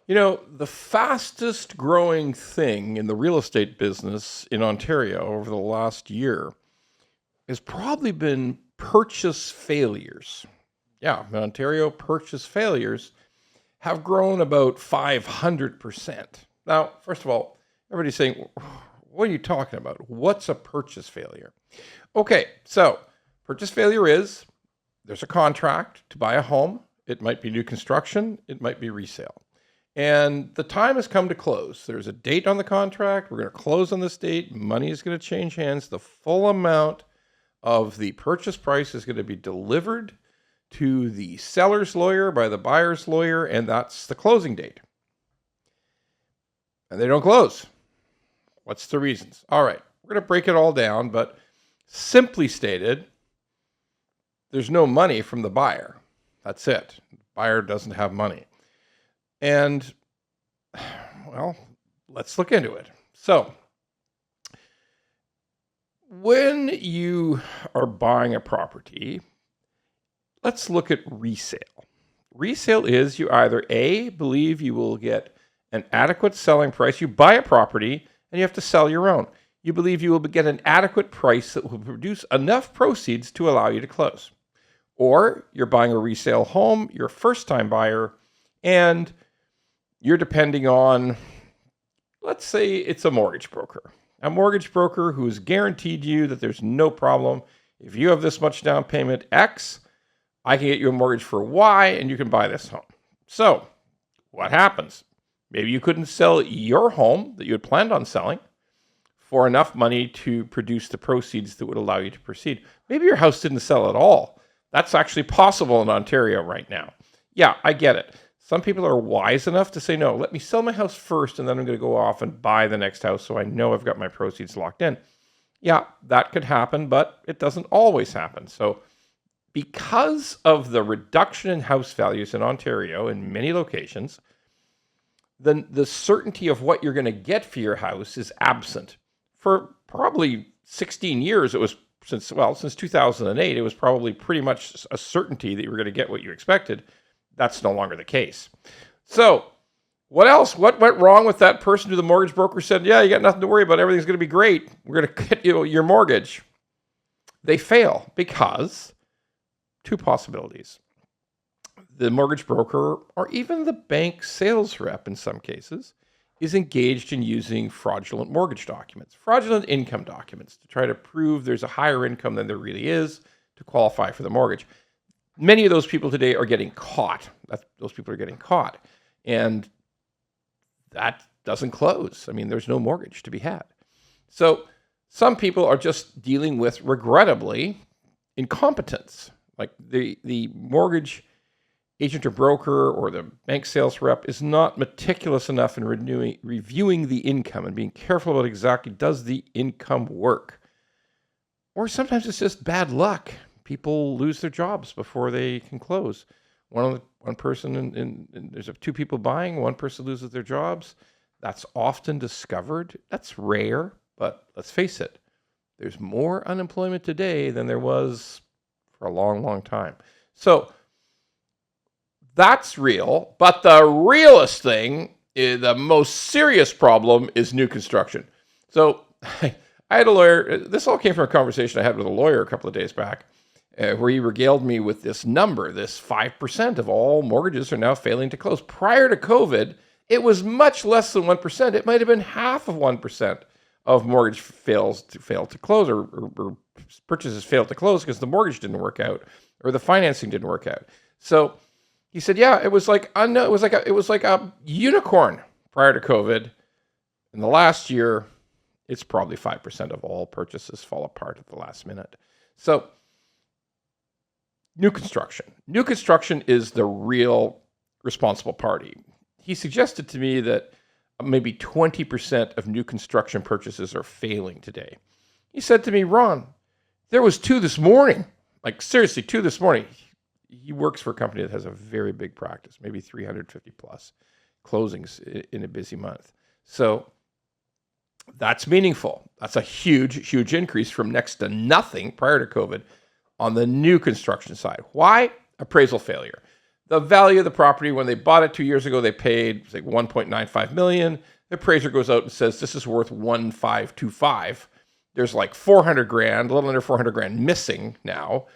The fastest growing thing in the real estate business in Ontario over the last year has probably been purchase failures. Yeah, in Ontario, purchase failures have grown about 500%. Now, first of all, everybody's saying, what are you talking about? What's a purchase failure? Okay, so purchase failure is there's a contract to buy a home. It might be new construction, it might be resale. And the time has come to close. There's a date on the contract. We're going to close on this date. Money is going to change hands. The full amount of the purchase price is going to be delivered to the seller's lawyer by the buyer's lawyer, and that's the closing date. And they don't close. What's the reasons? All right, we're going to break it all down, but simply stated, there's no money from the buyer. That's it. The buyer doesn't have money. And, well, let's look into it. So, when you are buying a property, let's look at resale. Resale is you either A, believe you will get an adequate selling price. You buy a property and you have to sell your own. You believe you will get an adequate price that will produce enough proceeds to allow you to close. Or you're buying a resale home, you're a first-time buyer, and you're depending on, let's say it's a mortgage broker. A mortgage broker who's guaranteed you that there's no problem. If you have this much down payment, X, I can get you a mortgage for Y, and you can buy this home. So, what happens? Maybe you couldn't sell your home that you had planned on selling for enough money to produce the proceeds that would allow you to proceed. Maybe your house didn't sell at all. That's actually possible in Ontario right now. Yeah, I get it. Some people are wise enough to say, no, let me sell my house first, and then I'm going to go off and buy the next house so I know I've got my proceeds locked in. Yeah, that could happen, but it doesn't always happen. So because of the reduction in house values in Ontario in many locations, then the certainty of what you're going to get for your house is absent. For probably 16 years, it was since 2008, it was probably pretty much a certainty that you were going to get what you expected. That's no longer the case. So what else? What went wrong with that person who the mortgage broker said, yeah, you got nothing to worry about. Everything's going to be great. We're going to get you your mortgage. They fail because two possibilities. The mortgage broker, or even the bank sales rep in some cases, is engaged in using fraudulent mortgage documents, fraudulent income documents, to try to prove there's a higher income than there really is to qualify for the mortgage. Many of those people today are getting caught. Those people are getting caught. And that doesn't close. I mean, there's no mortgage to be had. So some people are just dealing with, regrettably, incompetence. Like the mortgage agent or broker or the bank sales rep is not meticulous enough in reviewing the income and being careful about exactly, does the income work? Or sometimes it's just bad luck. People lose their jobs before they can close. One person, and there's two people buying, one person loses their jobs. That's often discovered. That's rare, but let's face it, there's more unemployment today than there was for a long, long time. So that's real, but the realest thing, the most serious problem, is new construction. So I had a lawyer, this all came from a conversation I had with a lawyer a couple of days back, where he regaled me with this number, this 5% of all mortgages are now failing to close. Prior to COVID, it was much less than 1%. It might have been half of 1% of mortgage fail to close, or purchases failed to close because the mortgage didn't work out or the financing didn't work out. So he said, yeah, it was like a unicorn prior to COVID. In the last year, it's probably 5% of all purchases fall apart at the last minute. So New construction is the real responsible party. He suggested to me that maybe 20% of new construction purchases are failing today. He said to me, Ron, there was 2 this morning. Like seriously, 2 this morning. He works for a company that has a very big practice, maybe 350 plus closings in a busy month. So that's meaningful. That's a huge, huge increase from next to nothing prior to COVID on the new construction side. Why? Appraisal failure. the value of the property when they bought it 2 years ago, they paid like 1.95 million. The appraiser goes out and says this is worth 1.525. There's like 400 grand, a little under 400 grand missing now.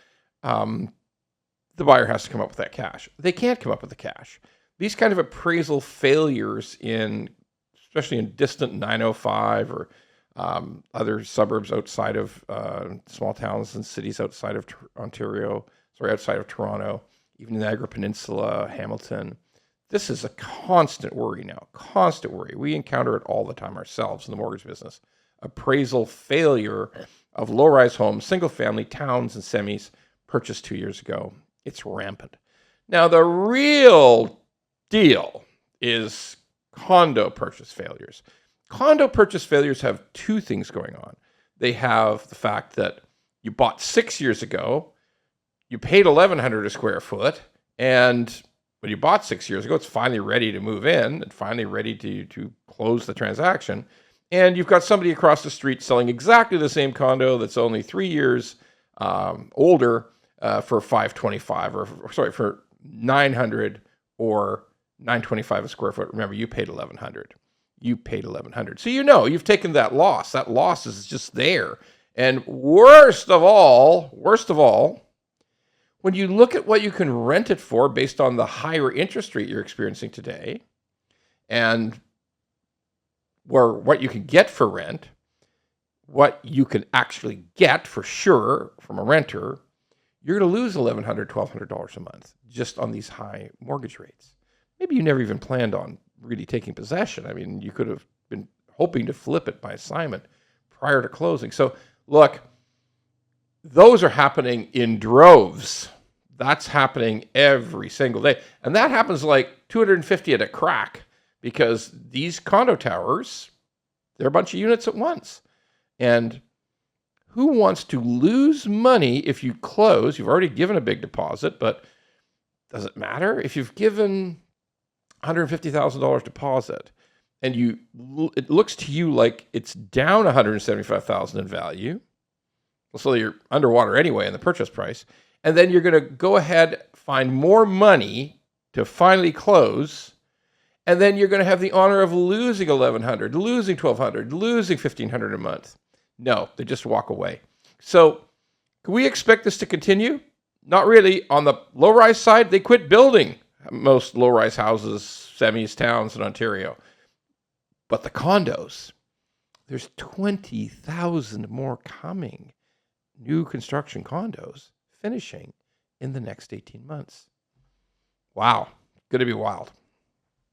The buyer has to come up with that cash. They can't come up with the cash. These kind of appraisal failures especially in distant 905 or other suburbs outside of small towns and cities outside of outside of Toronto, even the Niagara Peninsula, Hamilton. This is a constant worry now, constant worry. We encounter it all the time ourselves in the mortgage business. Appraisal failure of low-rise homes, single-family towns and semis purchased 2 years ago. It's rampant. Now, the real deal is condo purchase failures. Condo purchase failures have two things going on. They have the fact that you bought 6 years ago, you paid $1,100 a square foot, and when you bought 6 years ago, it's finally ready to move in and finally ready to close the transaction. And you've got somebody across the street selling exactly the same condo that's only 3 years older for $525 for $900 or $925 a square foot. Remember, you paid $1,100. You paid $1,100. So you've taken that loss. That loss is just there. And worst of all, when you look at what you can rent it for based on the higher interest rate you're experiencing today, and what you can get for rent, what you can actually get for sure from a renter, you're going to lose $1,100, $1,200 a month just on these high mortgage rates. Maybe you never even planned on really taking possession. I mean, you could have been hoping to flip it by assignment prior to closing. So look, those are happening in droves. That's happening every single day. And that happens like 250 at a crack because these condo towers, they're a bunch of units at once. And who wants to lose money if you close? You've already given a big deposit, but does it matter? If you've given $150,000 deposit and it looks to you like it's down $175,000 in value, so you're underwater anyway in the purchase price, and then you're going to go ahead, find more money to finally close, and then you're going to have the honor of losing $1,100, losing $1,200, losing $1,500 a month. No, they just walk away. So can we expect this to continue? Not really. On the low-rise side, they quit building most low-rise houses, semis, towns in Ontario. But the condos, there's 20,000 more coming. New construction condos finishing in the next 18 months. Wow, going to be wild.